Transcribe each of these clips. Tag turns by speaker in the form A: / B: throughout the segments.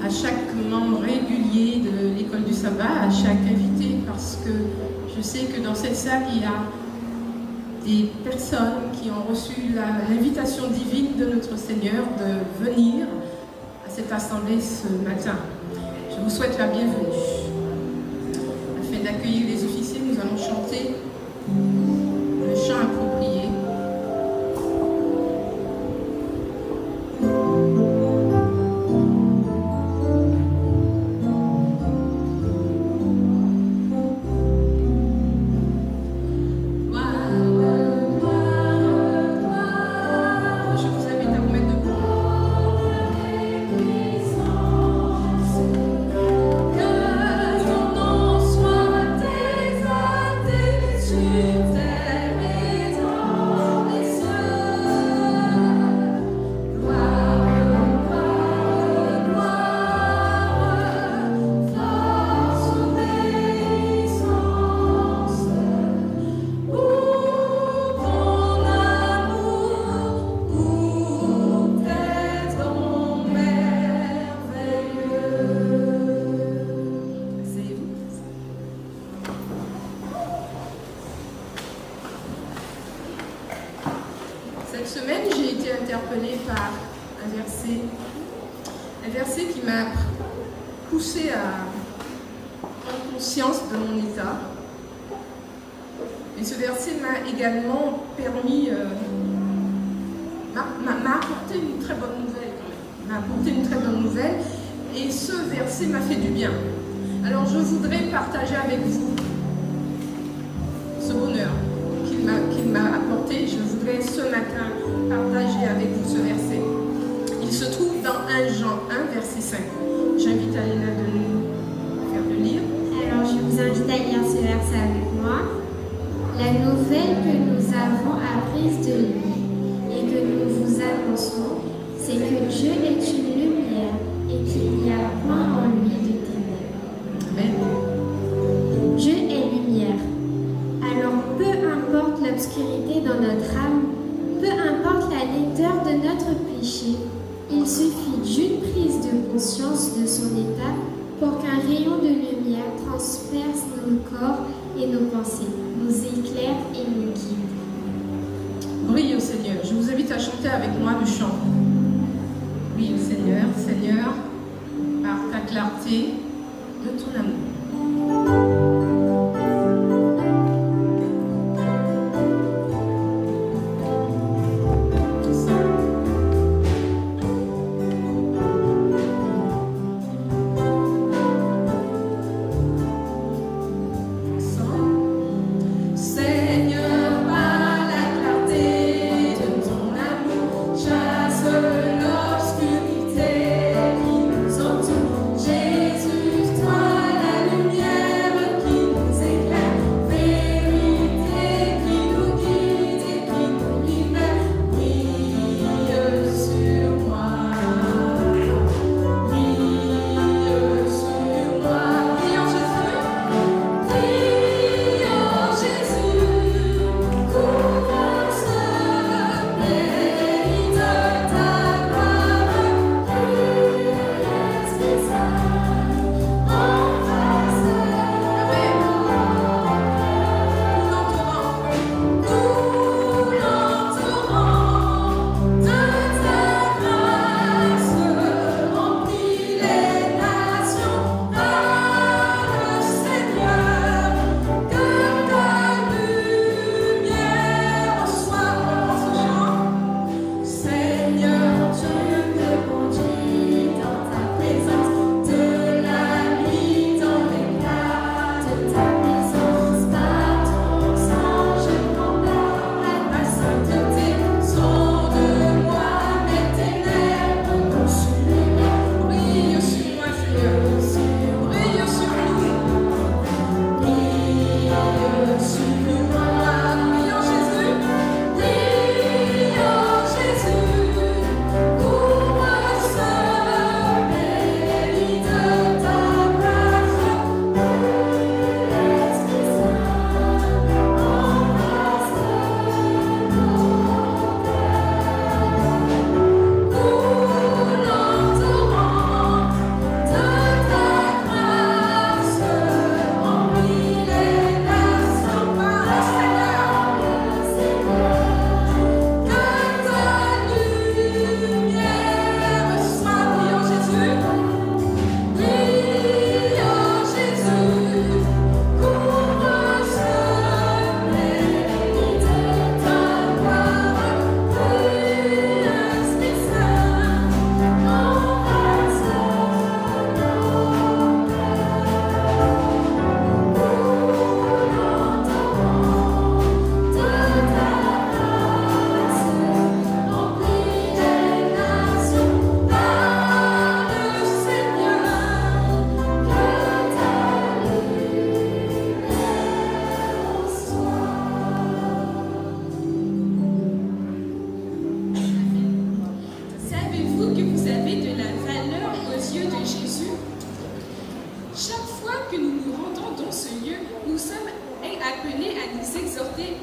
A: à chaque membre régulier de l'école du sabbat, à chaque invité, parce que je sais que dans cette salle, il y a des personnes qui ont reçu l'invitation divine de notre Seigneur de venir à cette assemblée ce matin. Je vous souhaite la bienvenue. Afin d'accueillir les officiers, nous allons chanter le chant approprié. Cette semaine, j'ai été interpellée par un verset qui m'a poussée à prendre conscience de mon état. Et ce verset m'a également permis, m'a apporté une très bonne nouvelle quand même. M'a apporté une très bonne nouvelle et ce verset m'a fait du bien. Alors je voudrais partager avec vous ce bonheur qu'il m'a apporté. Je voudrais ce matin partager avec vous ce verset. Il se trouve dans 1 Jean 1, verset 5. J'invite Alena de nous faire le lire.
B: Alors je vous invite à lire ce verset avec moi. La nouvelle que nous avons apprise de lui et que nous vous annonçons, c'est que Dieu est une lumière et qu'il n'y a point en lui de ténèbres.
A: Amen.
B: Dieu est lumière. Alors peu importe l'obscurité dans notre âme, peu importe la laideur de notre péché, il suffit d'une prise de conscience de son état pour qu'un rayon de lumière transperce nos corps et nos pensées, nous éclaire et nous guide.
A: Brille au Seigneur. Je vous invite à chanter avec moi le chant. Oui, Seigneur, Seigneur, par ta clarté de ton amour.
B: Jésus, toi la lumière.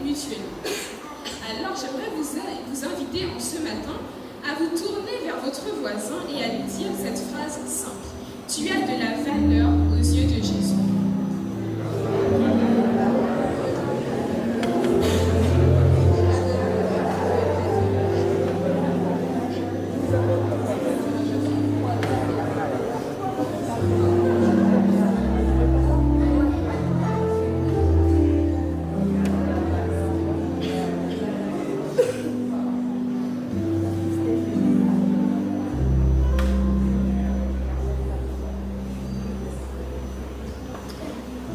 C: mutuellement. Alors j'aimerais vous inviter en ce matin à vous tourner vers votre voisin et à lui dire cette phrase simple. Tu as de la valeur aux yeux de Jésus.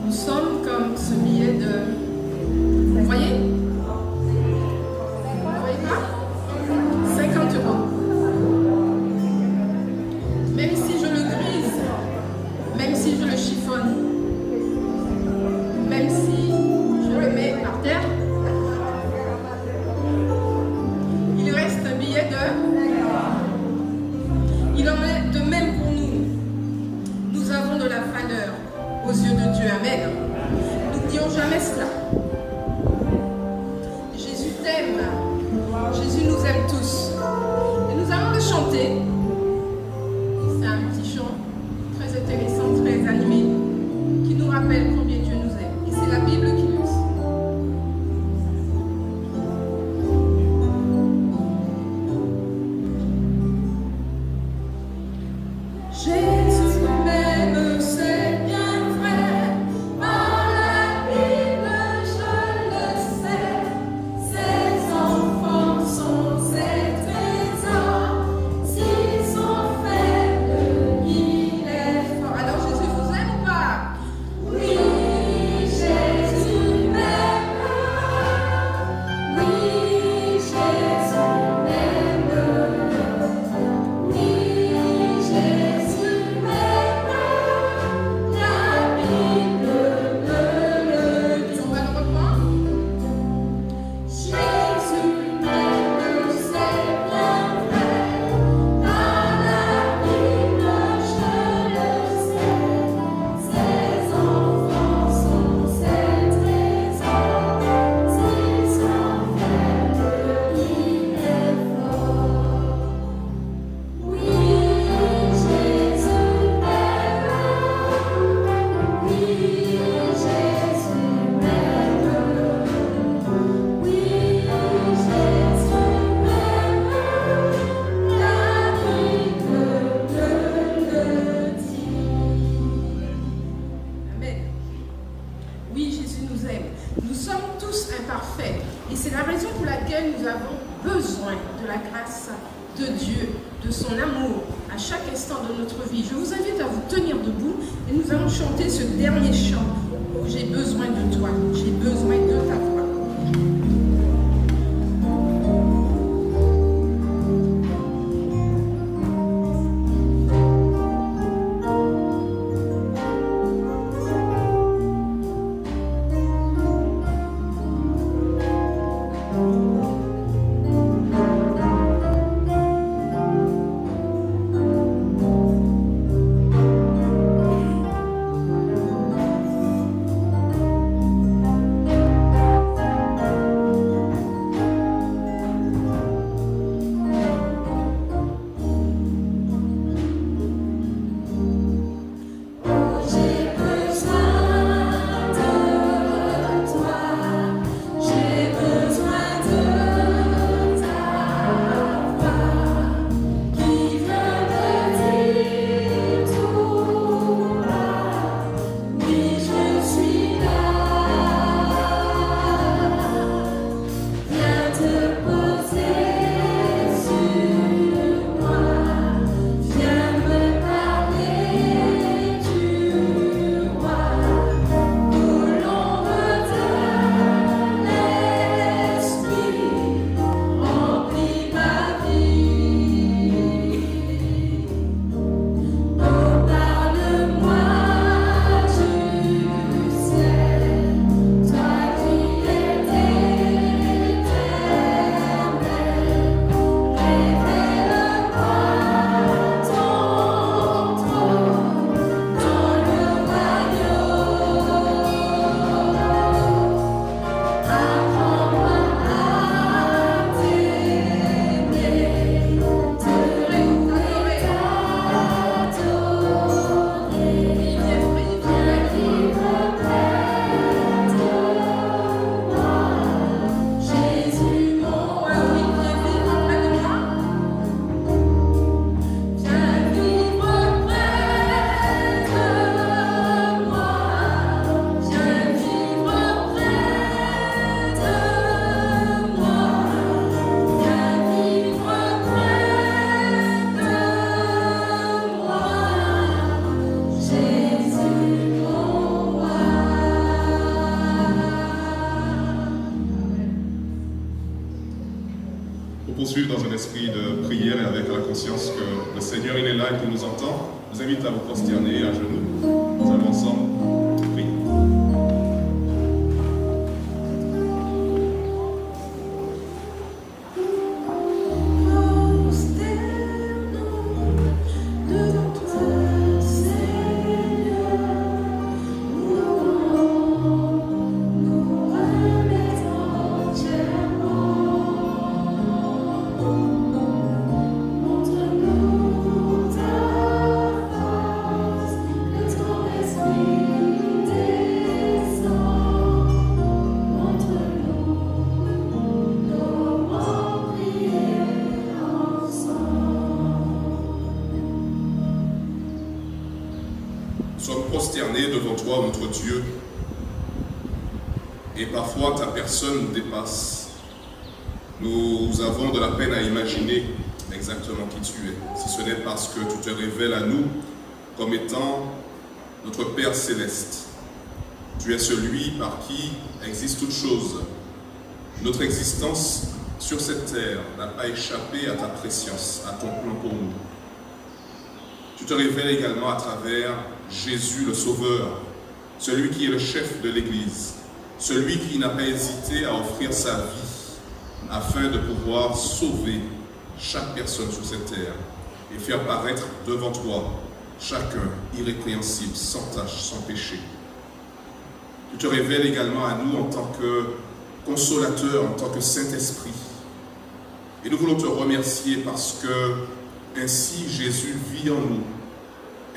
A: Nous sommes comme ce billet de... Vous voyez? Vous voyez pas? 50 euros. Même si je le grise, même si je le chiffonne, même si je le mets par terre, il reste un billet de... Il en est de même pour nous. Nous avons de la valeur aux yeux de Dieu. Amen. N'oublions jamais cela. Jésus t'aime. Jésus nous aime tous. Et nous allons le chanter. C'est un petit chant très intéressant, très animé, qui nous rappelle combien Dieu nous aime. Et c'est la Bible qui le dit. Jésus m'aime, c'est bien vrai, par la Bible je le sais, ses enfants sont ses trésors, s'ils sont faibles, il est fort. Alors Jésus vous aime ou pas? Oui, Jésus m'aime, oui, Jésus m'aime, oui, Jésus m'aime, la Bible me le dit. On va le reprendre. Jésus m'aime, c'est bien vrai, par la Bible je le sais, ses enfants sont ses trésors, s'ils sont faibles, il est fort. Oui, Jésus m'aime, oui, Jésus m'aime, oui, Jésus m'aime, la Bible me le dit. Amen. Oui, Jésus nous aime. Nous sommes tous imparfaits et c'est la raison pour laquelle nous avons besoin de la grâce de Dieu, de son amour à chaque instant de notre vie. Je vous invite à vous tenir debout et nous allons chanter ce dernier chant. J'ai besoin de toi, j'ai besoin de ta voix.
D: Pour poursuivre dans un esprit de prière et avec la conscience que le Seigneur il est là et qu'il nous entend, je vous invite à vous prosterner à genoux. Nous allons ensemble prier. Devant toi, notre Dieu, et parfois ta personne nous dépasse. Nous avons de la peine à imaginer exactement qui tu es, si ce n'est parce que tu te révèles à nous comme étant notre Père céleste. Tu es celui par qui existe toute chose. Notre existence sur cette terre n'a pas échappé à ta préscience, à ton plan pour nous. Tu te révèles également à travers Jésus le Sauveur, celui qui est le chef de l'Église, celui qui n'a pas hésité à offrir sa vie afin de pouvoir sauver chaque personne sur cette terre et faire paraître devant toi chacun irrépréhensible, sans tache, sans péché. Tu te révèles également à nous en tant que consolateur, en tant que Saint-Esprit. Et nous voulons te remercier parce que ainsi Jésus vit en nous.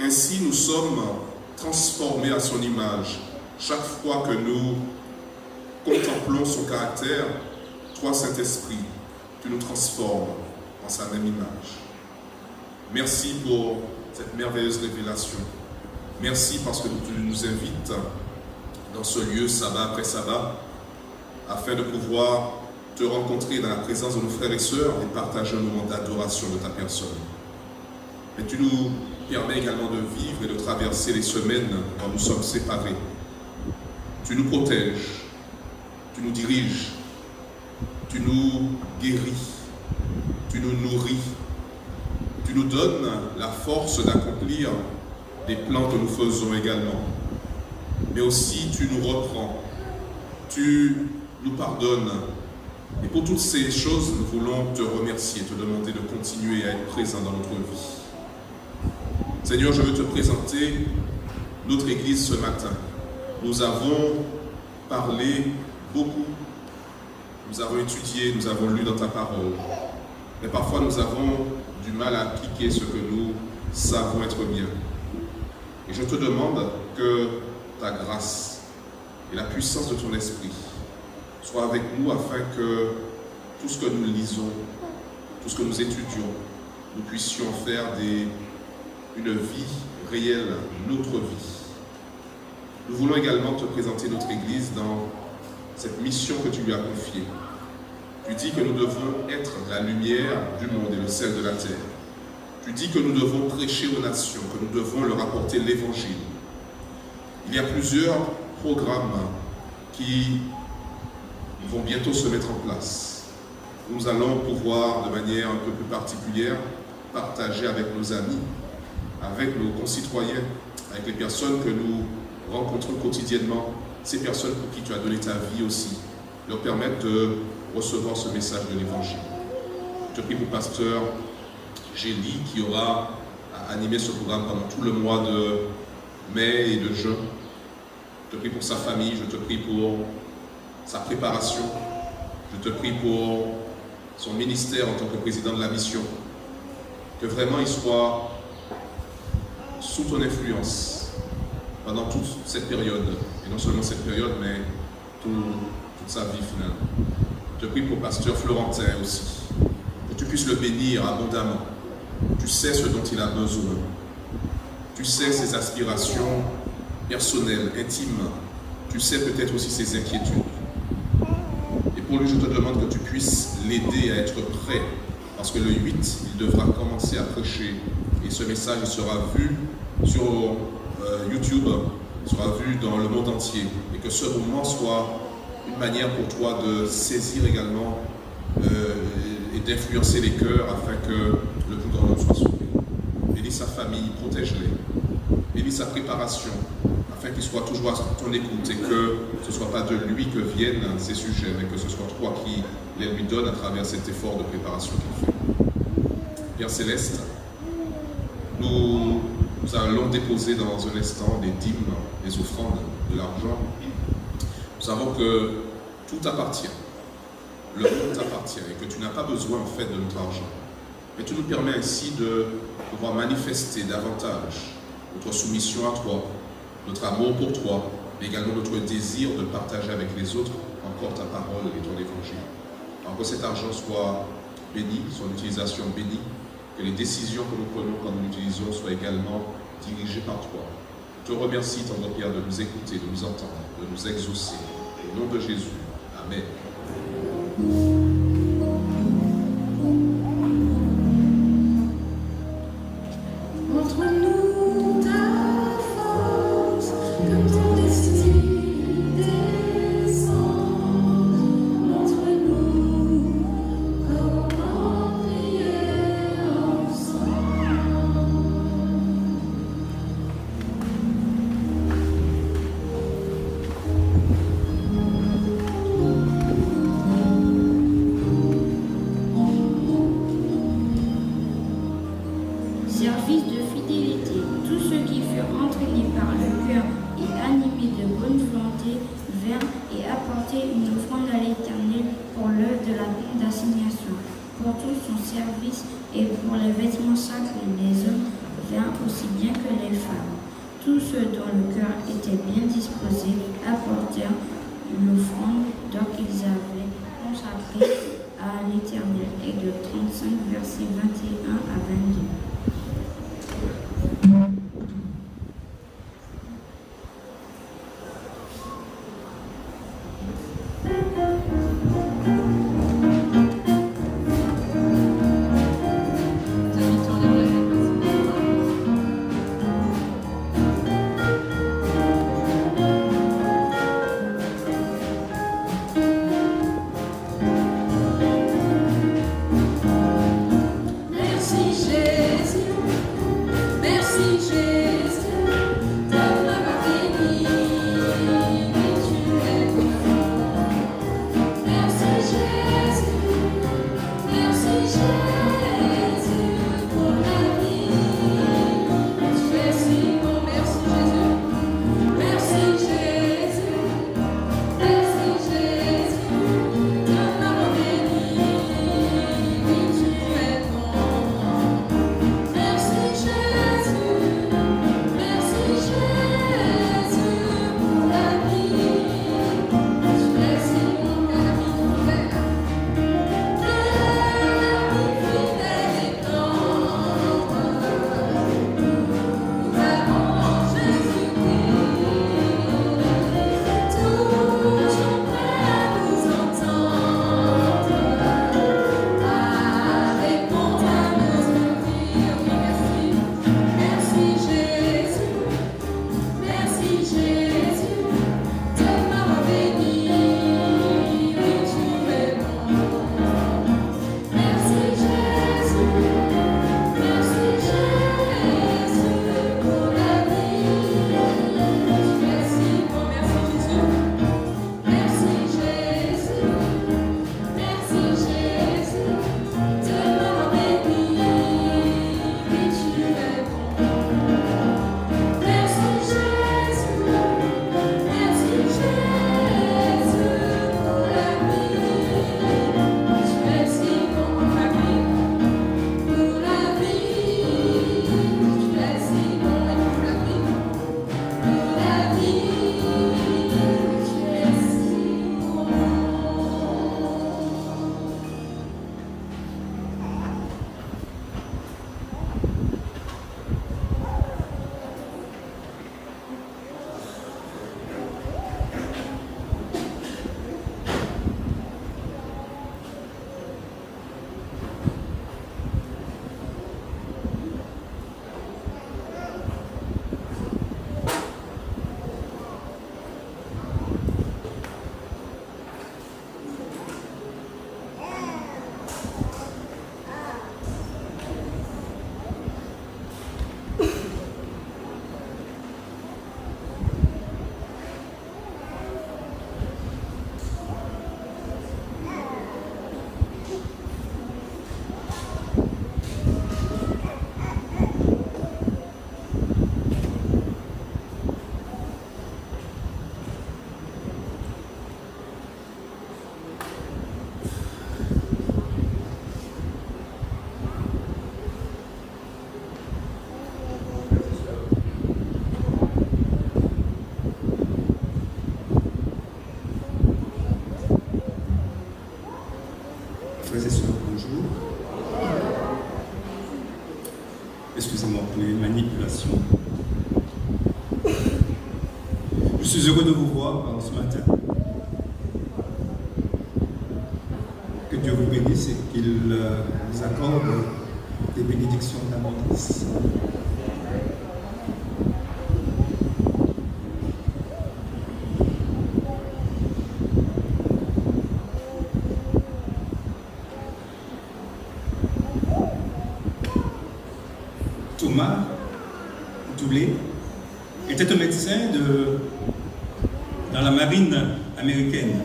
D: Ainsi nous sommes transformés à son image. Chaque fois que nous contemplons son caractère, toi Saint-Esprit, tu nous transformes en sa même image. Merci pour cette merveilleuse révélation. Merci parce que tu nous invites dans ce lieu, sabbat après sabbat, afin de pouvoir te rencontrer dans la présence de nos frères et sœurs et partager un moment d'adoration de ta personne. Mais tu nous permets également de vivre et de traverser les semaines quand nous sommes séparés. Tu nous protèges, tu nous diriges, tu nous guéris, tu nous nourris, tu nous donnes la force d'accomplir des plans que nous faisons également. Mais aussi tu nous reprends, tu nous pardonnes. Et pour toutes ces choses, nous voulons te remercier, te demander de continuer à être présent dans notre vie. Seigneur, je veux te présenter notre Église ce matin. Nous avons parlé beaucoup, nous avons étudié, nous avons lu dans ta parole. Mais parfois nous avons du mal à appliquer ce que nous savons être bien. Et je te demande que ta grâce et la puissance de ton esprit soient avec nous afin que tout ce que nous lisons, tout ce que nous étudions, nous puissions faire une vie réelle, notre vie. Nous voulons également te présenter notre Église dans cette mission que tu lui as confiée. Tu dis que nous devons être la lumière du monde et le sel de la terre. Tu dis que nous devons prêcher aux nations, que nous devons leur apporter l'Évangile. Il y a plusieurs programmes qui vont bientôt se mettre en place. Nous allons pouvoir, de manière un peu plus particulière, partager avec nos amis, avec nos concitoyens, avec les personnes que nous rencontrons quotidiennement, ces personnes pour qui tu as donné ta vie aussi, leur permettre de recevoir ce message de l'Évangile. Je te prie pour pasteur Gély qui aura animé ce programme pendant tout le mois de mai et de juin. Je te prie pour sa famille, je te prie pour sa préparation, je te prie pour son ministère en tant que président de la mission, que vraiment il soit sous ton influence pendant toute cette période, et non seulement cette période, mais toute sa vie finalement. Je te prie pour pasteur Florentin aussi, que tu puisses le bénir abondamment. Tu sais ce dont il a besoin, tu sais ses aspirations personnelles, intimes, tu sais peut-être aussi ses inquiétudes. Et pour lui, je te demande que tu puisses l'aider à être prêt, parce que le 8, il devra commencer à prêcher, et ce message il sera vu sur YouTube, il sera vu dans le monde entier, et que ce moment soit une manière pour toi de saisir également et d'influencer les cœurs afin que le plus grand nombre soit sauvé. Bénis sa famille, protège-les. Bénis sa préparation afin qu'il soit toujours à ton écoute et que ce ne soit pas de lui que viennent ces sujets, mais que ce soit toi qui les lui donnes à travers cet effort de préparation qu'il fait. Père Céleste, nous allons déposer dans un instant des dîmes, des offrandes, de l'argent. Nous savons que tout appartient. Le monde t'appartient et que tu n'as pas besoin en fait de notre argent. Mais tu nous permets ainsi de pouvoir manifester davantage notre soumission à toi, notre amour pour toi, mais également notre désir de partager avec les autres encore ta parole et ton évangile. Alors que cet argent soit béni, son utilisation bénie, que les décisions que nous prenons quand nous l'utilisons soient également dirigées par toi. Je te remercie, tendre Père, de nous écouter, de nous entendre, de nous exaucer. Au nom de Jésus. Amen.
A: Montre-nous ta force, comme ton destin descend. Montre-nous comment prier ensemble.
E: Service de fidélité, tous ceux qui furent entraînés par le cœur et animés de bonne volonté vinrent et apportaient une offrande à l'Éternel pour l'œuvre de la bande d'assignation, pour tout son service et pour les vêtements sacrés. Les hommes vinrent aussi bien que les femmes. Tous ceux dont le cœur était bien disposé apportèrent l'offrande dont ils avaient consacrée à l'Éternel. Exode 35, versets 21 à 22.
A: Merci Jésus.
F: Frères et sœurs, bonjour. Excusez-moi pour les manipulations. Je suis heureux de vous voir ce matin. Que Dieu vous bénisse et qu'il vous accorde des bénédictions d'abondance. Thomas Dooley était un médecin dans la marine américaine.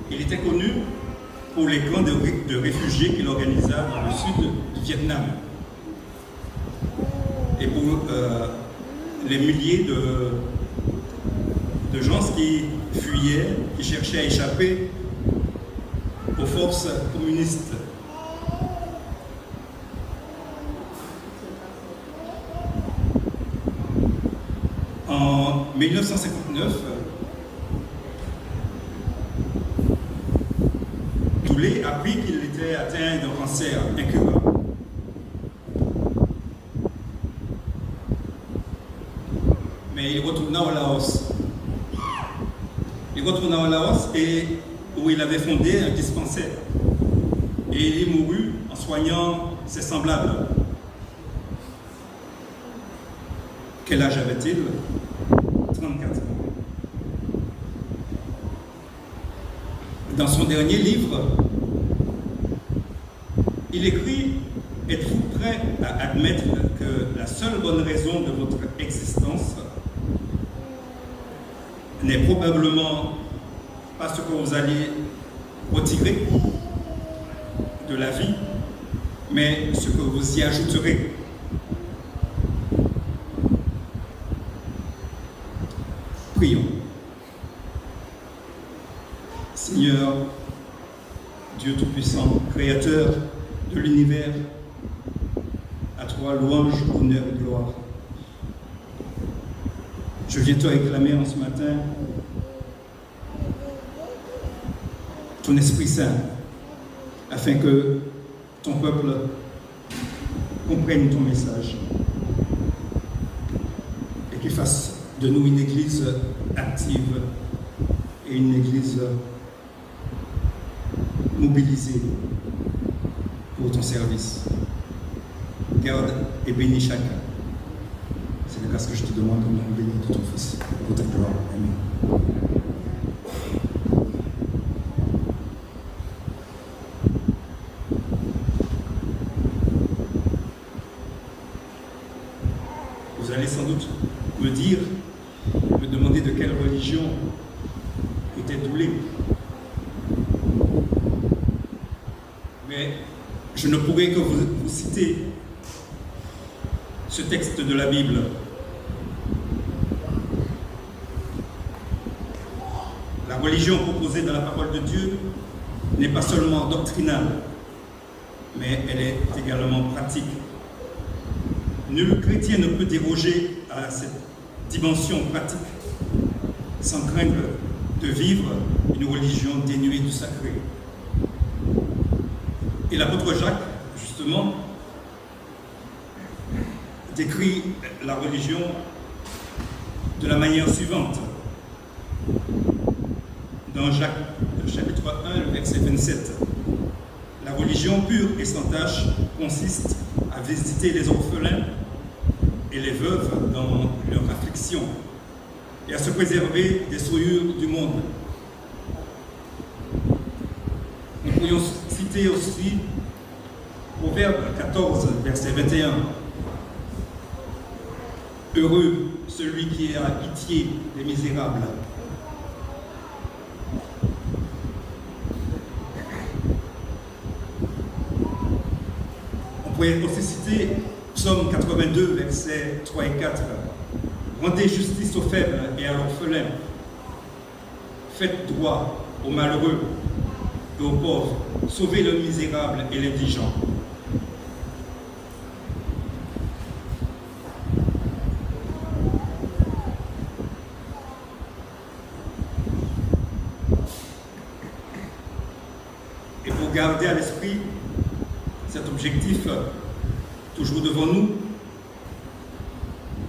F: Il était connu pour les camps de réfugiés qu'il organisa dans le sud du Vietnam et pour les milliers de gens qui fuyaient, qui cherchaient à échapper aux forces communistes. En 1959, Dooley apprit qu'il était atteint d'un cancer incurable. Mais il retourna au Laos. Où il avait fondé un dispensaire. Et il y mourut en soignant ses semblables. Quel âge avait-il? 34 ans. Dans son dernier livre, il écrit « Êtes-vous prêt à admettre que la seule bonne raison de votre existence n'est probablement pas ce que vous allez retirer de la vie, mais ce que vous y ajouterez ?» Prions. Seigneur, Dieu Tout-Puissant, Créateur de l'univers, à toi louange, honneur et gloire. Je viens te réclamer en ce matin ton Esprit Saint, afin que ton peuple comprenne ton message et qu'il fasse de nous une église active et une église mobilisée pour ton service. Garde et bénis chacun. C'est le cas que je te demande au nom béni de ton Fils, pour ta gloire. Amen. Vous allez sans doute me demander de quelle religion était Dooley. Mais je ne pourrais que vous citer ce texte de la Bible. La religion proposée dans la parole de Dieu n'est pas seulement doctrinale, mais elle est également pratique. Nul chrétien ne peut déroger à cette dimension pratique sans craindre de vivre une religion dénuée du sacré. Et l'apôtre Jacques, justement, décrit la religion de la manière suivante. Dans Jacques, chapitre 1, verset 27, la religion pure et sans tache consiste à visiter les orphelins et les veuves dans leur affliction et à se préserver des souillures du monde. Nous pourrions citer aussi Proverbe 14, verset 21. Heureux celui qui a pitié des misérables. On pourrait aussi citer Psaume 82, versets 3 et 4. Rendez justice aux faibles et à l'orphelin. Faites droit aux malheureux et aux pauvres. Sauvez le misérable et l'indigent. Et pour garder à l'esprit cet objectif toujours devant nous,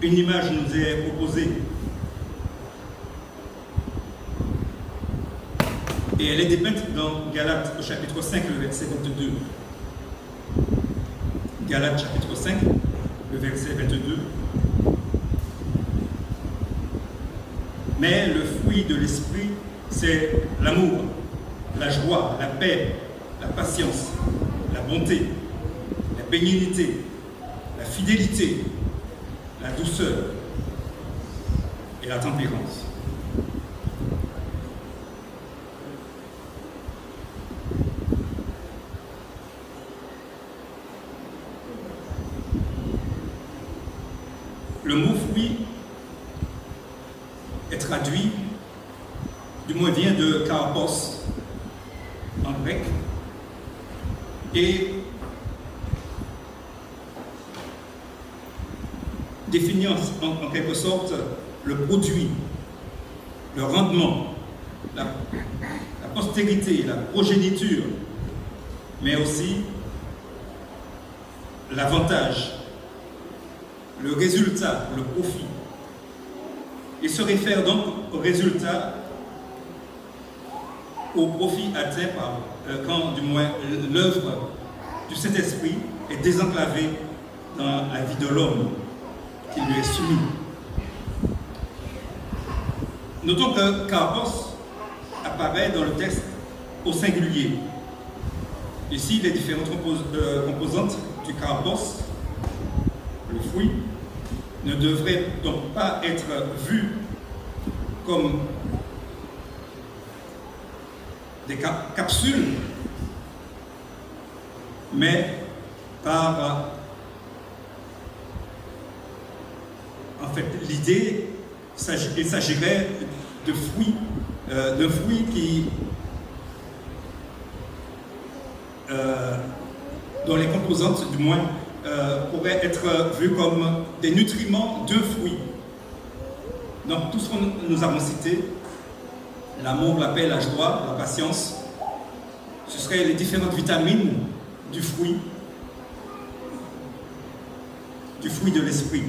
F: une image nous est proposée. Et elle est dépeinte dans Galates au chapitre 5, le verset 22. Galates chapitre 5, le verset 22. Mais le fruit de l'esprit, c'est l'amour, la joie, la paix, la patience, la bonté, la bénignité, la fidélité, la douceur et la tempérance. Le mot fruit est traduit, du moins vient de karpos en grec, et définit en quelque sorte le produit, le rendement, la postérité, la progéniture, mais aussi l'avantage, le résultat, le profit. Il se réfère donc au résultat, au profit atteint quand du moins l'œuvre du Saint-Esprit est désenclavée dans la vie de l'homme qui lui est soumis. Notons que karpos apparaît dans le texte au singulier. Ici, les différentes composantes du karpos, le fruit, ne devraient donc pas être vues comme des capsules, mais par en fait l'idée, il s'agirait de fruits, qui dont les composantes du moins pourraient être vues comme des nutriments de fruits. Donc tout ce que nous avons cité, l'amour, la paix, la joie, la patience, ce seraient les différentes vitamines du fruit de l'esprit.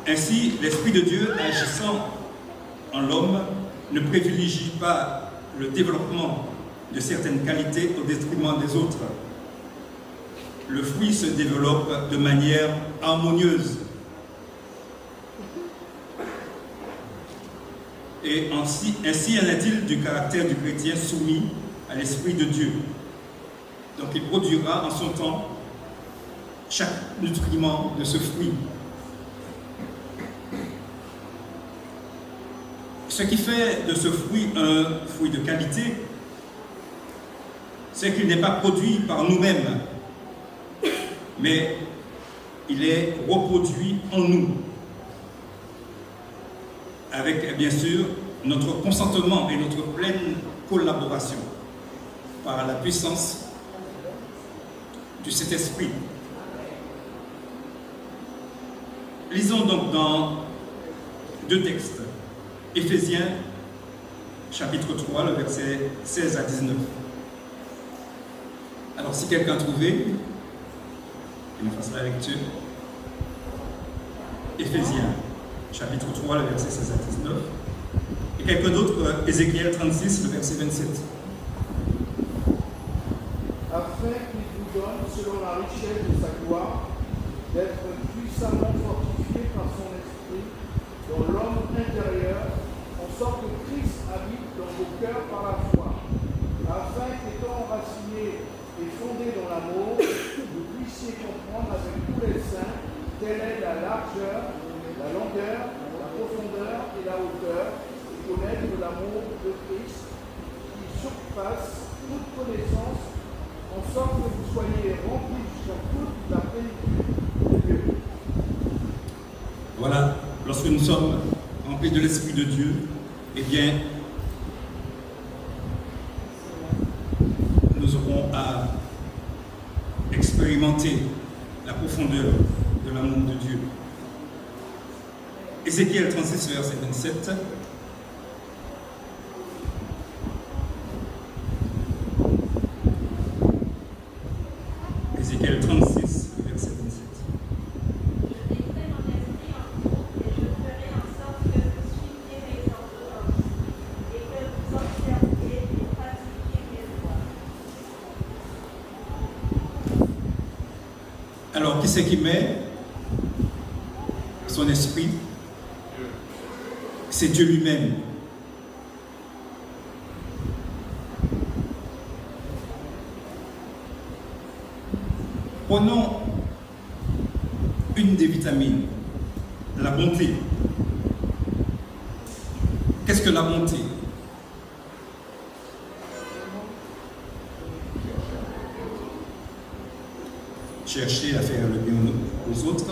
F: Ainsi, l'Esprit de Dieu, agissant en l'homme, ne privilégie pas le développement de certaines qualités au détriment des autres. Le fruit se développe de manière harmonieuse. Et ainsi en est-il du caractère du chrétien soumis à l'Esprit de Dieu. Donc il produira en son temps chaque nutriment de ce fruit. Ce qui fait de ce fruit un fruit de qualité, c'est qu'il n'est pas produit par nous-mêmes, mais il est reproduit en nous, avec bien sûr notre consentement et notre pleine collaboration par la puissance du Saint-Esprit. Lisons donc dans deux textes. Éphésiens, chapitre 3, le verset 16 à 19. Alors, si quelqu'un a trouvé, il nous fasse la lecture. Éphésiens, chapitre 3, le verset 16 à 19. Et quelqu'un d'autre, Ézéchiel 36, le verset 27.
G: Afin qu'il vous donne, selon la richesse de sa gloire, d'être puissamment fortifié par son esprit dans l'homme intérieur, en sorte que Christ habite dans vos cœurs par la foi, afin qu'étant enracinés et fondés dans l'amour, vous puissiez comprendre avec tous les saints quelle est la largeur, la longueur, la profondeur et la hauteur, et connaître l'amour de Christ qui surpasse toute connaissance, en sorte que vous soyez remplis jusqu'à toute la plénitude de Dieu.
F: Voilà, lorsque nous sommes remplis de l'Esprit de Dieu, eh bien, nous aurons à expérimenter la profondeur de l'amour de Dieu. Ézéchiel 36, verset 27. Alors, qui c'est qui met son esprit? C'est Dieu lui-même. Prenons une des vitamines, la bonté. Qu'est-ce que la bonté? Chercher à faire le bien aux autres.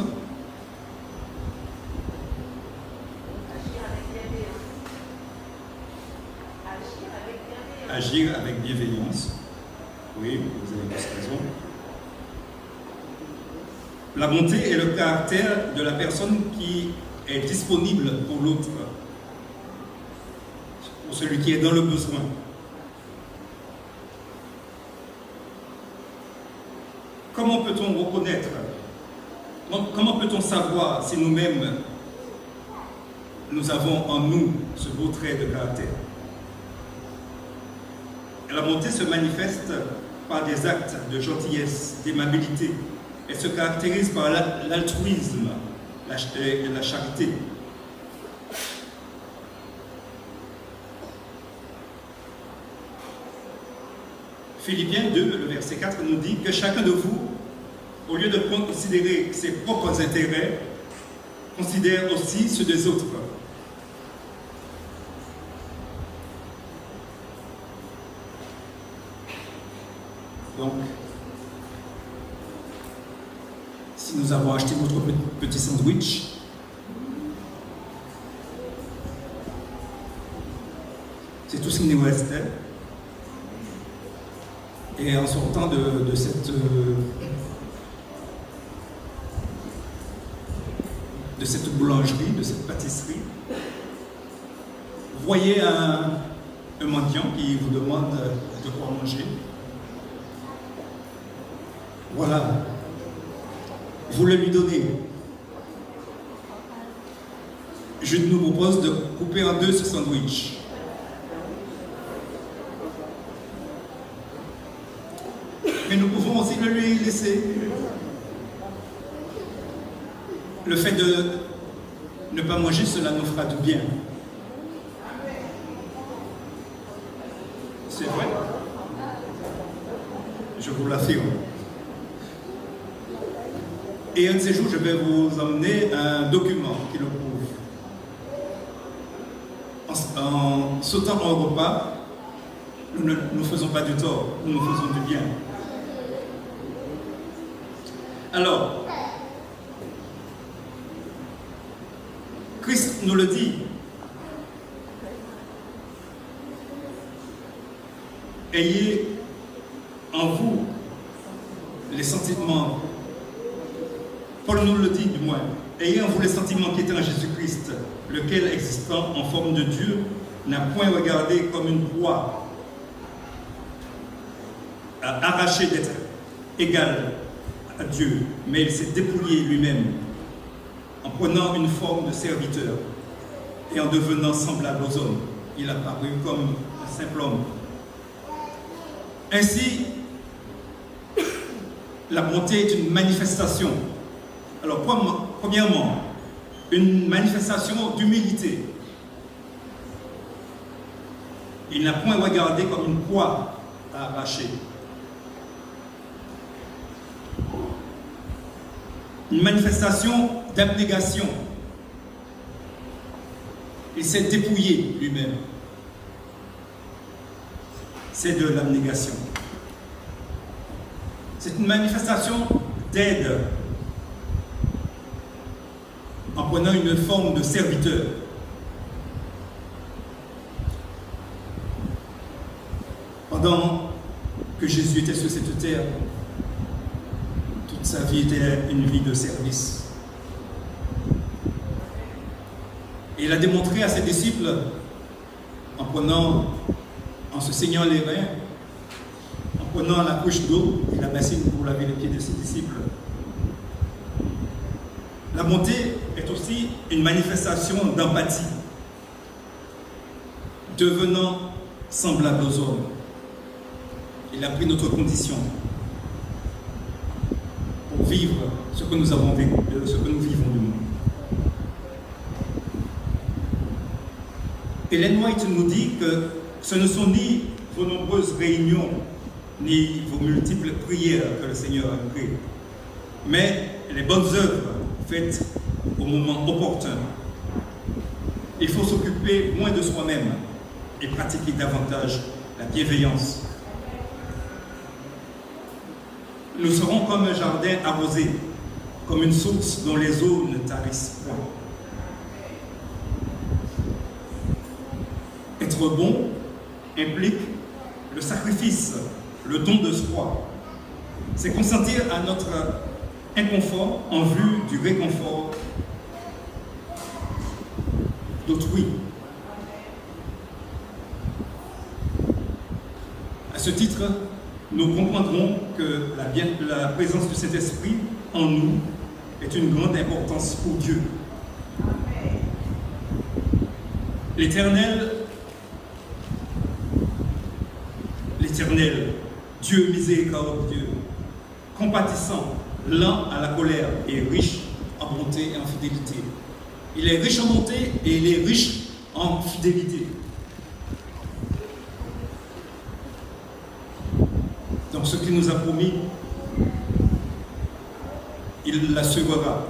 F: Agir avec bienveillance. Oui, vous avez tous raison. La bonté est le caractère de la personne qui est disponible pour l'autre, pour celui qui est dans le besoin. Comment peut-on reconnaître, comment peut-on savoir si nous-mêmes, nous avons en nous ce beau trait de caractère? La bonté se manifeste par des actes de gentillesse, d'aimabilité. Elle se caractérise par l'altruisme et la charité. Philippiens 2, le verset 4 nous dit que chacun de vous, au lieu de considérer ses propres intérêts, considère aussi ceux des autres. Donc, si nous avons acheté notre petit sandwich, c'est tout ce qu'il nous restait. Et en sortant de cette boulangerie, de cette pâtisserie, vous voyez un mendiant qui vous demande de quoi manger. Voilà. Vous le lui donnez. Je nous propose de couper en deux ce sandwich. Mais nous pouvons aussi le lui laisser. Le fait de ne pas manger, cela nous fera du bien. C'est vrai. Je vous l'affirme. Et un de ces jours, je vais vous emmener un document qui le prouve. En sautant un repas, nous ne nous faisons pas du tort, nous nous faisons du bien. Alors, Christ nous le dit. Ayez en vous les sentiments. Paul nous le dit du moins. Ayez en vous les sentiments qui étaient en Jésus-Christ, lequel, existant en forme de Dieu, n'a point regardé comme une proie arrachée d'être égal à Dieu, mais il s'est dépouillé lui-même en prenant une forme de serviteur et en devenant semblable aux hommes. Il a paru comme un simple homme. Ainsi, la bonté est une manifestation. Alors, premièrement, une manifestation d'humilité. Il n'a point regardé comme une proie à arracher. Une manifestation d'abnégation. Il s'est dépouillé lui-même. C'est de l'abnégation. C'est une manifestation d'aide en prenant une forme de serviteur. Pendant que Jésus était sur cette terre, toute sa vie était une vie de service. Et il a démontré à ses disciples, en se saignant les reins, en prenant la couche d'eau et la bassine pour laver les pieds de ses disciples. La bonté est aussi une manifestation d'empathie, devenant semblable aux hommes. Il a pris notre condition pour vivre ce que nous avons vécu, ce que nous vivons du monde. Ellen White nous dit que ce ne sont ni vos nombreuses réunions, ni vos multiples prières que le Seigneur a créées, mais les bonnes œuvres faites au moment opportun. Il faut s'occuper moins de soi-même et pratiquer davantage la bienveillance. Nous serons comme un jardin arrosé, comme une source dont les eaux ne tarissent point. Être bon implique le sacrifice, le don de soi. C'est consentir à notre inconfort en vue du réconfort d'autrui. À ce titre, nous comprendrons que la présence du Saint-Esprit en nous est une grande importance pour Dieu. L'Éternel, Dieu miséricordieux, compatissant, lent à la colère et riche en bonté et en fidélité. Il est riche en bonté et il est riche en fidélité. Donc ce qu'il nous a promis, il l'assurera.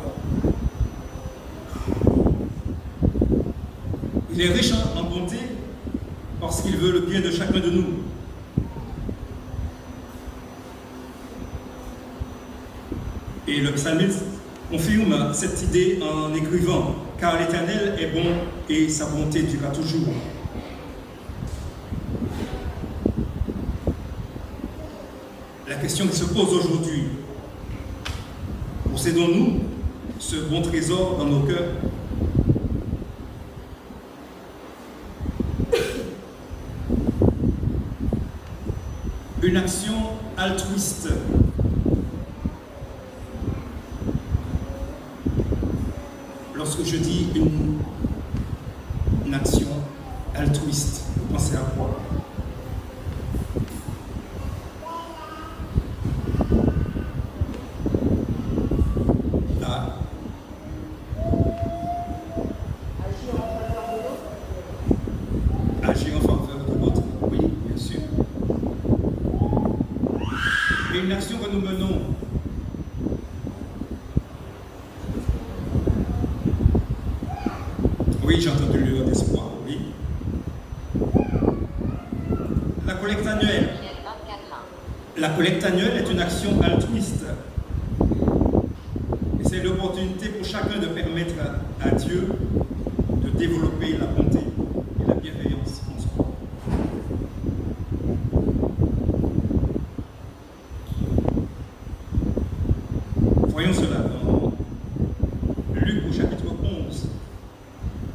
F: Il est riche en bonté parce qu'il veut le bien de chacun de nous. Et le psalmiste confirme cette idée en écrivant « Car l'Éternel est bon et sa bonté durera toujours ». La question qui se pose aujourd'hui, possédons-nous ce bon trésor dans nos cœurs? Une action altruiste. Lorsque je dis une action altruiste, vous pensez à quoi? Agir en faveur de l'autre, oui, bien sûr. Et une action que nous menons, oui, j'ai entendu le d'espoir, oui. La collecte annuelle. La collecte annuelle est une action altruiste. Et c'est l'opportunité pour chacun de permettre à Dieu de développer la bonté et la bienveillance en soi. Voyons cela dans Luc au chapitre 11,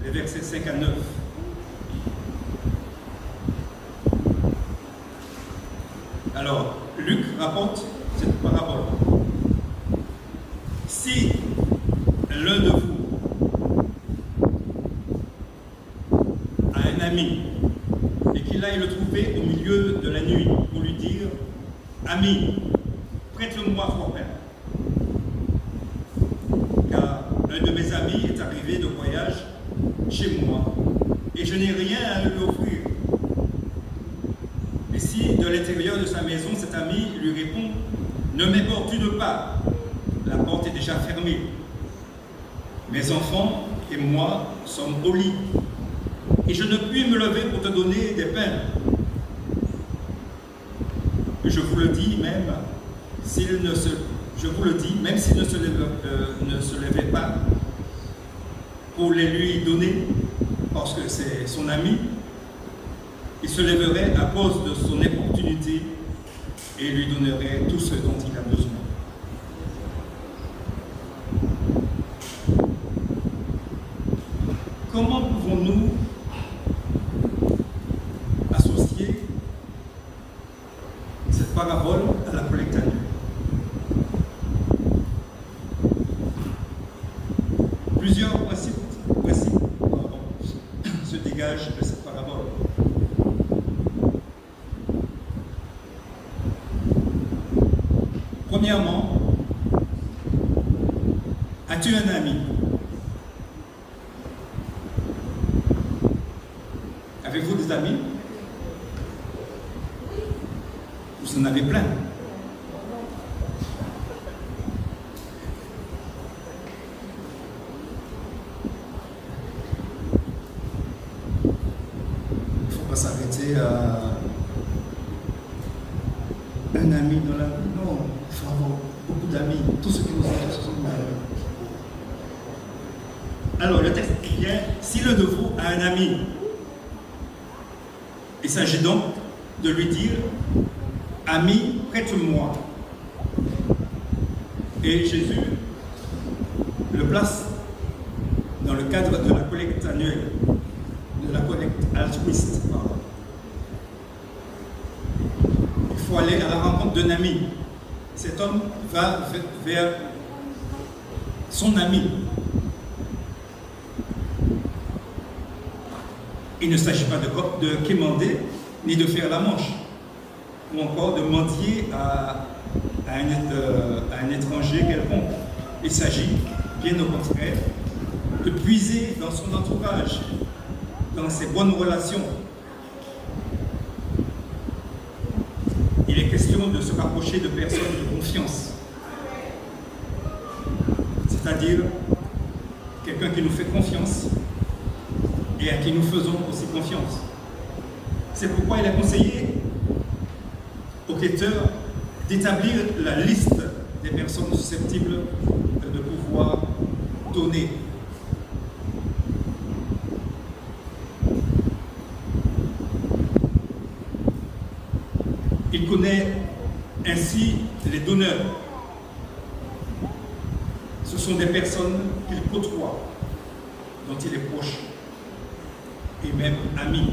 F: les versets 5 à 9. Alors, Luc rapporte cette parabole. Si l'un de vous a un ami et qu'il aille le trouver au milieu de la nuit pour lui dire « Ami, prête-le-moi fort bien, car un de mes amis est arrivé de voyage chez moi et je n'ai rien à lui offrir. » Et si de l'intérieur de sa maison, cet ami lui répond « Ne m'importune pas, la porte est déjà fermée. Mes enfants et moi sommes au lit et je ne puis me lever pour te donner des pains. Je vous le dis, même s'il ne se levait pas pour les lui donner, parce que c'est son ami, il se lèverait à cause de son importunité et lui donnerait tout ce dont il a besoin. Comment pouvons-nous associer cette parabole à la collecte annuelle? Plusieurs principes se dégagent de cette parabole. Premièrement, As-tu un ami? Avez-vous des amis? Vous en avez plein. Il ne faut pas s'arrêter à un ami dans la vie. Non, il faut avoir beaucoup d'amis. Tous ceux qui nous entourent, ce sont des amis. Alors, le texte dit bien, si l'un de vous a un ami, il s'agit donc de lui dire, ami, prête-moi. Et Jésus le place dans le cadre de la collecte annuelle, de la collecte altruiste. Il faut aller à la rencontre d'un ami. Cet homme va vers son ami. Il ne s'agit pas de quémander ni de faire la manche, ou encore de mendier à un étranger quelconque. Il s'agit, bien au contraire, de puiser dans son entourage, dans ses bonnes relations. Il est question de se rapprocher de personnes de confiance, c'est-à-dire quelqu'un qui nous fait confiance et à qui nous faisons aussi confiance. C'est pourquoi il a conseillé aux quêteurs d'établir la liste des personnes susceptibles de pouvoir donner. Il connaît ainsi les donneurs. Ce sont des personnes qu'il côtoie, dont il est proche, et même ami.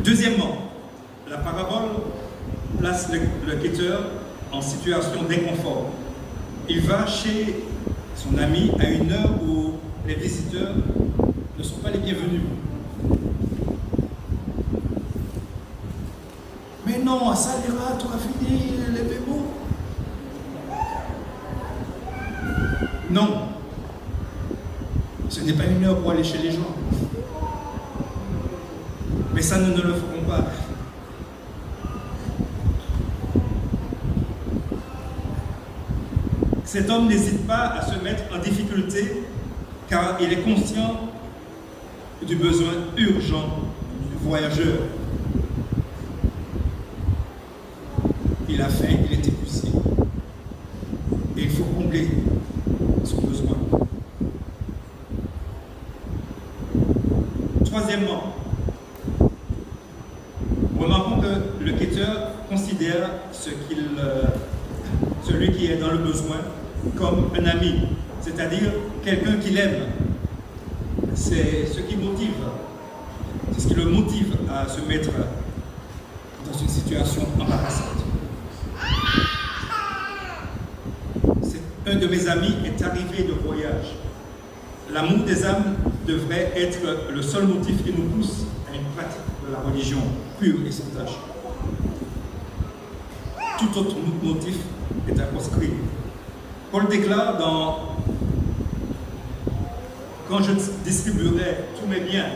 F: Deuxièmement, la parabole place le quêteur en situation d'inconfort. Il va chez son ami à une heure où les visiteurs ne sont pas les bienvenus. Mais non, ça ira, tu as fini les paiements. Non, ce n'est pas une heure pour aller chez les gens. Mais ça, nous ne le ferons pas. Cet homme n'hésite pas à se mettre en difficulté car il est conscient du besoin urgent du voyageur. Il a faim, il est épuisé. Et il faut combler son besoin. Troisièmement, remarquons que le quêteur considère celui qui est dans le besoin comme un ami, c'est-à-dire quelqu'un qu'il aime. C'est ce qui motive, c'est ce qui le motive à se mettre dans une situation embarrassante. Un de mes amis est arrivé de voyage. L'amour des âmes devrait être le seul motif qui nous pousse à une pratique de la religion pure et sans tâche. Tout autre motif est à proscrire. Paul déclare dans « Quand je distribuerai tous mes biens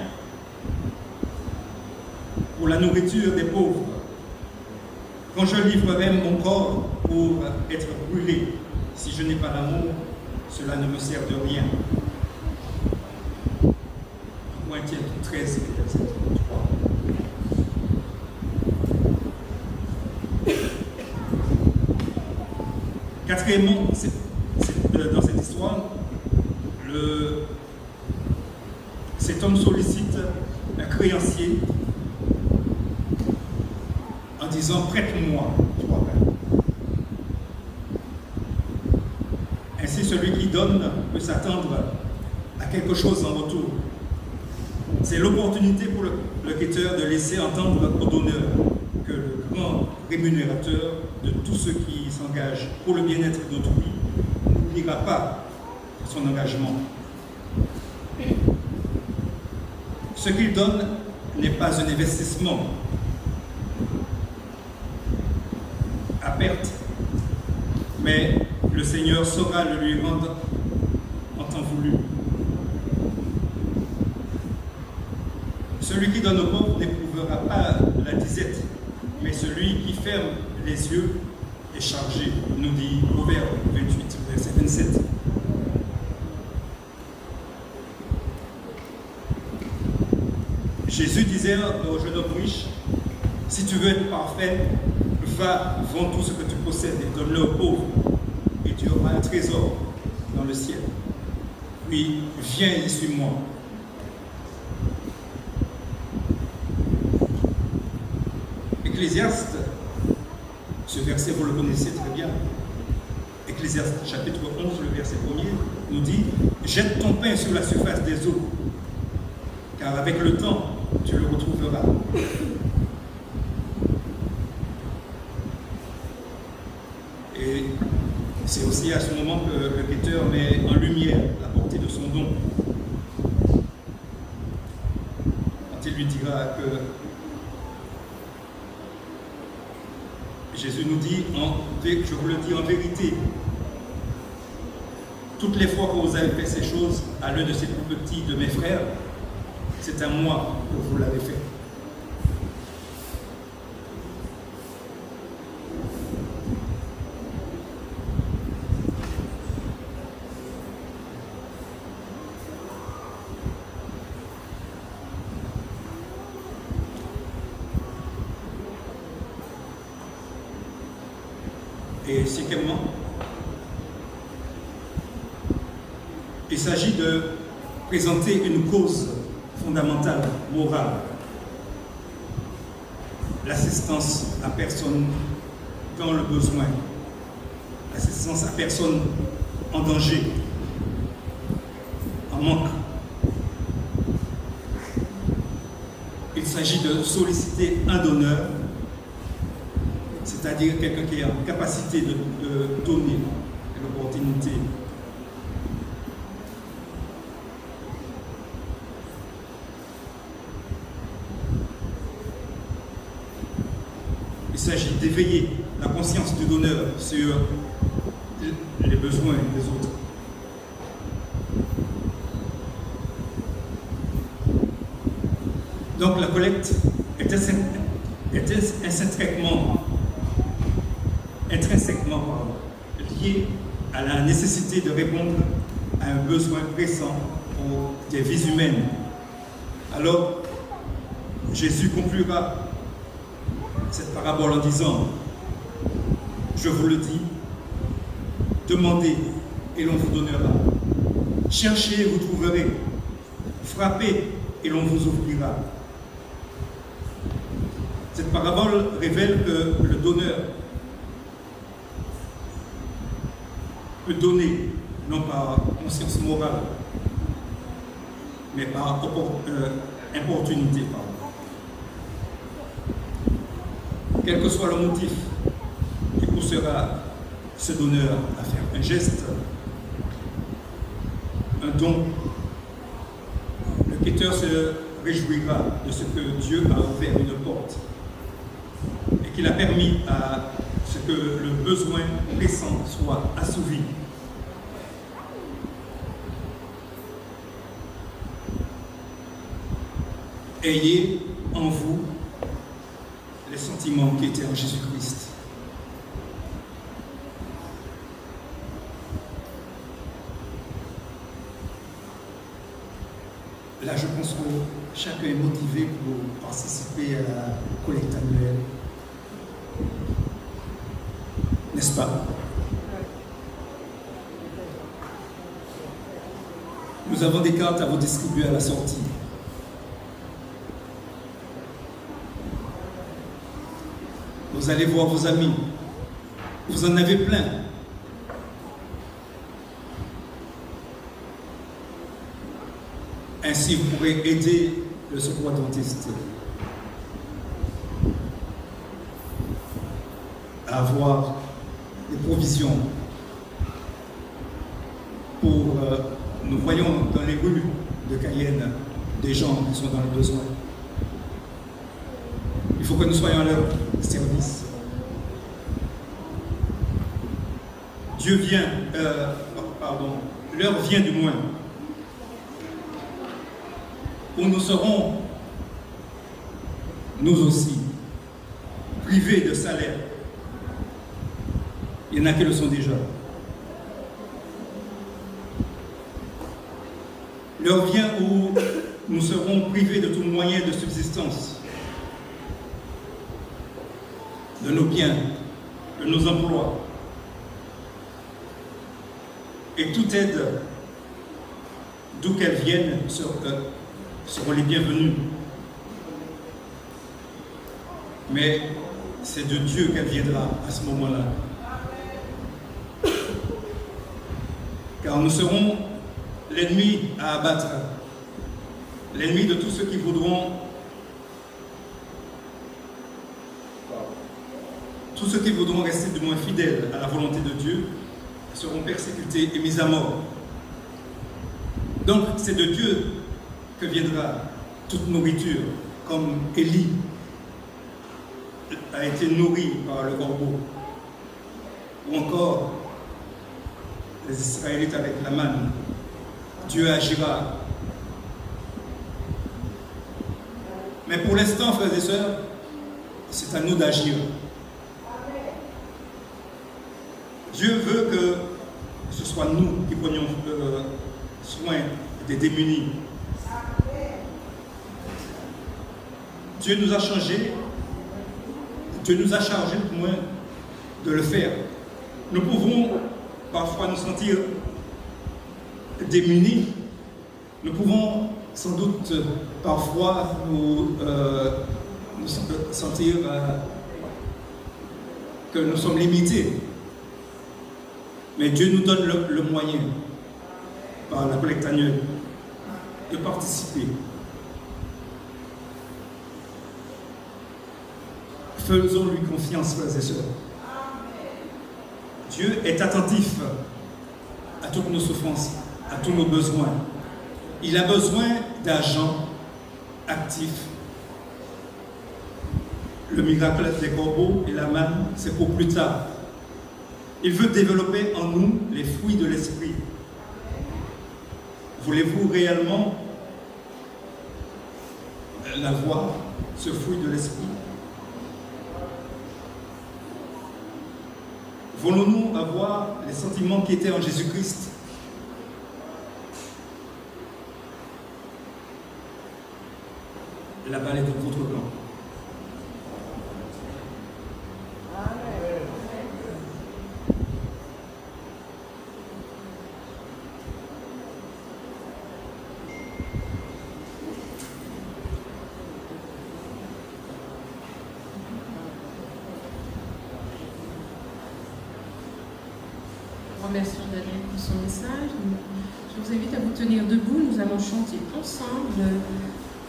F: pour la nourriture des pauvres, quand je livrerai mon corps pour être brûlé, si je n'ai pas l'amour, cela ne me sert de rien. » Corinthiens 13, verset 3. Quatrièmement, dans cette histoire, cet homme sollicite un créancier en disant « Prête-moi 3 pains ». Ainsi, celui qui donne peut s'attendre à quelque chose en retour. C'est l'opportunité pour le quêteur de laisser entendre au donneur que le grand rémunérateur de tous ceux qui s'engagent pour le bien-être d'autrui n'oubliera pas son engagement. Ce qu'il donne n'est pas un investissement à perte, mais le Seigneur saura le lui rendre en temps voulu. Celui qui donne aux pauvres n'éprouvera pas la disette, mais celui qui ferme les yeux est chargé, nous dit Proverbe 28, verset 27. Jésus disait au jeune homme riche, si tu veux être parfait, va, vends tout ce que tu possèdes et donne-le aux pauvres, et tu auras un trésor dans le ciel. Puis, viens et suis-moi. Ecclésiaste, ce verset vous le connaissez très bien. Ecclésiaste chapitre 11, le verset 1er, nous dit « Jette ton pain sur la surface des eaux, car avec le temps, tu le retrouveras. » Et c'est aussi à ce moment que le quêteur met en lumière la portée de son don. Quand il lui dira que Jésus nous dit, je vous le dis en vérité, toutes les fois que vous avez fait ces choses à l'un de ces plus petits de mes frères, c'est à moi que vous l'avez fait. Et cinquièmement, il s'agit de présenter une cause fondamentale, morale. L'assistance à personne dans le besoin, l'assistance à personne en danger, en manque. Il s'agit de solliciter un donneur, c'est-à-dire quelqu'un qui est en capacité de donner l'opportunité. Il s'agit d'éveiller la conscience du donneur sur les besoins des autres. Donc la collecte est intrinsèquement liée à la nécessité de répondre à un besoin pressant pour des vies humaines. Alors, Jésus conclura cette parabole en disant, je vous le dis, demandez et l'on vous donnera. Cherchez et vous trouverez. Frappez et l'on vous ouvrira. Cette parabole révèle que le donneur peut donner, non par conscience morale, mais par importunité. Quel que soit le motif qui poussera ce donneur à faire un geste, un don, le quêteur se réjouira de ce que Dieu a ouvert une porte et qu'il a permis à ce que le besoin pressant soit assouvi. Ayez en vous les sentiments qui étaient en Jésus-Christ. Là, je pense que chacun est motivé pour participer à la collecte annuelle. N'est-ce pas? Nous avons des cartes à vous distribuer à la sortie. Vous allez voir vos amis. Vous en avez plein. Ainsi, vous pourrez aider le secours adventiste à avoir des provisions pour... nous voyons dans les rues de Cayenne des gens qui sont dans le besoin. Il faut que nous soyons à leur service. l'heure vient du moins, où nous serons, nous aussi, privés de salaire. Il y en a qui le sont déjà. L'heure vient où nous serons privés de tout moyen de subsistance, de nos biens, de nos emplois. Et toute aide, d'où qu'elle vienne, seront les bienvenus. Mais c'est de Dieu qu'elle viendra à ce moment-là. Car nous serons l'ennemi à abattre, l'ennemi de tous ceux qui voudront, rester du moins fidèles à la volonté de Dieu, seront persécutés et mis à mort. Donc c'est de Dieu que viendra toute nourriture, comme Élie a été nourri par le corbeau, ou encore les Israélites avec la manne. Dieu agira. Mais pour l'instant, frères et sœurs, c'est à nous d'agir. Dieu veut que ce soit nous qui prenions soin des démunis. Dieu nous a changés, Dieu nous a chargés du moins de le faire. Nous pouvons parfois nous sentir démunis, nous pouvons sans doute parfois nous sentir que nous sommes limités. Mais Dieu nous donne le moyen, par la collecte annuelle, de participer. Faisons-lui confiance, frères et sœurs. Dieu est attentif à toutes nos souffrances, à tous nos besoins. Il a besoin d'agents actifs. Le miracle des corbeaux et la manne, c'est pour plus tard. Il veut développer en nous les fruits de l'esprit. Voulez-vous réellement l'avoir, ce fruit de l'esprit? Voulons-nous avoir les sentiments qui étaient en Jésus-Christ? La balle est dans votre camp.
A: Remercions Daniel pour son message. Je vous invite à vous tenir debout. Nous allons chanter ensemble le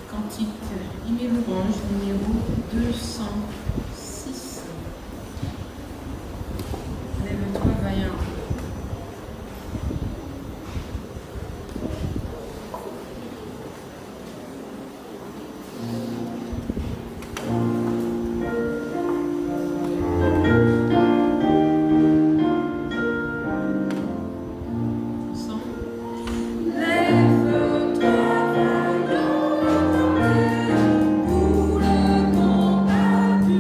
A: cantique Hymne louange numéro 206. Lève-toi, vaillant.
H: Pour le combat du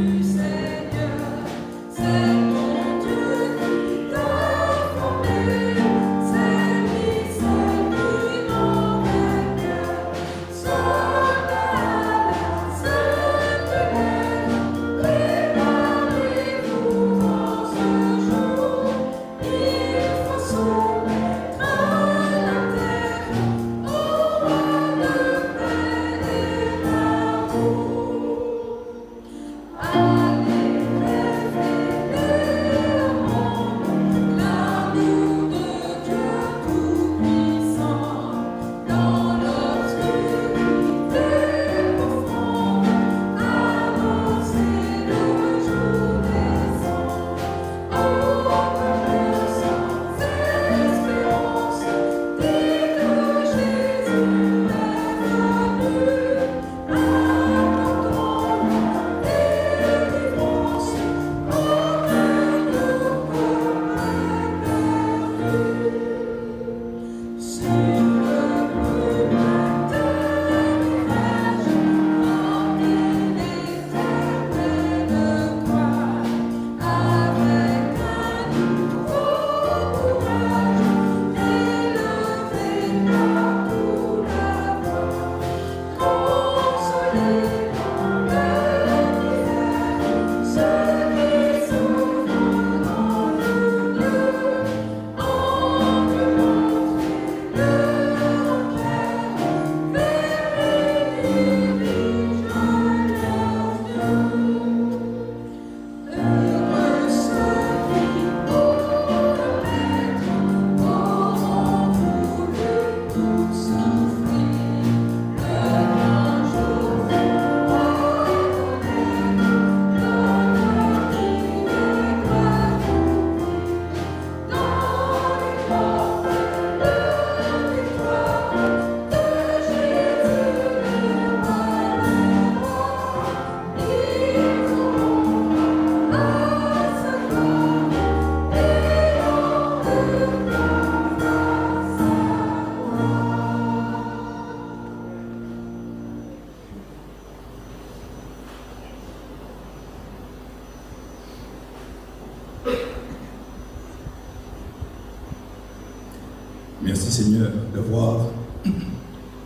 H: Merci Seigneur d'avoir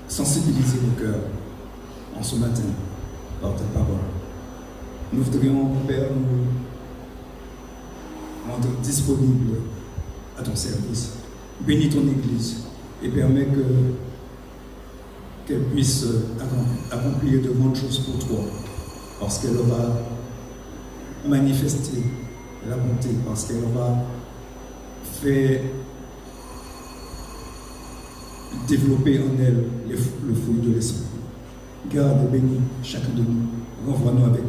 H: sensibilisé nos cœurs en ce matin par ta parole. Nous voudrions, Père, nous rendre disponibles à ton service. Bénis ton Église et permets qu'elle puisse accomplir de grandes choses pour toi, parce qu'elle aura manifesté la bonté, parce qu'elle aura fait développer en elle le fruit de l'esprit. Garde et bénis chacun de nous. Renvoie-nous avec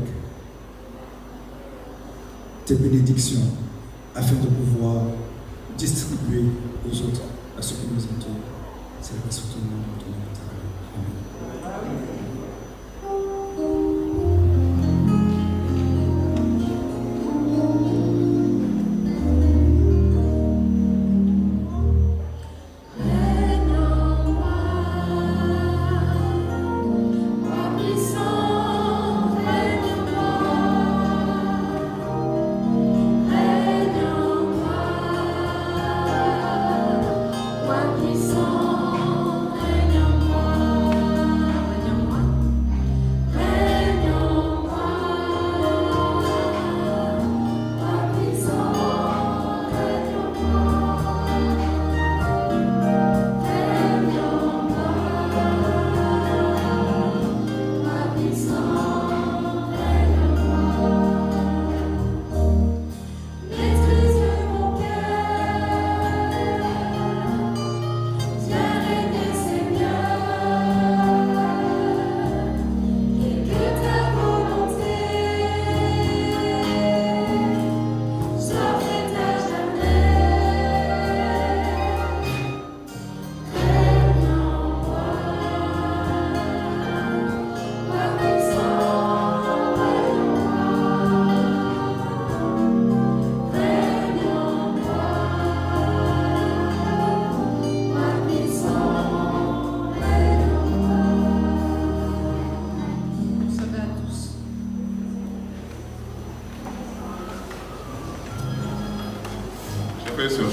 H: tes bénédictions afin de pouvoir distribuer aux autres à ceux qui nous entourent. C'est la grâce de ton nom, de ton nom. Amen.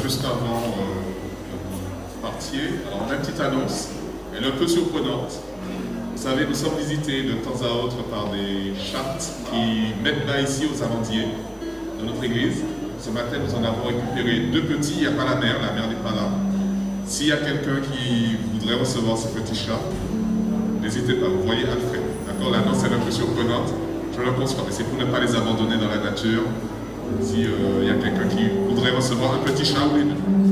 D: Juste avant de partir, alors on a une petite annonce, elle est un peu surprenante. Vous savez, nous sommes visités de temps à autre par des chartes qui mettent là ici aux amandiers de notre église. Ce matin, nous en avons récupéré 2 petits, il n'y a pas la mère n'est pas là. S'il y a quelqu'un qui voudrait recevoir ce petit chat, n'hésitez pas, vous voyez Alfred. D'accord, l'annonce est un peu surprenante, je le conçois, mais c'est pour ne pas les abandonner dans la nature. Si y a quelqu'un qui voudrait recevoir un petit chat ou les 2.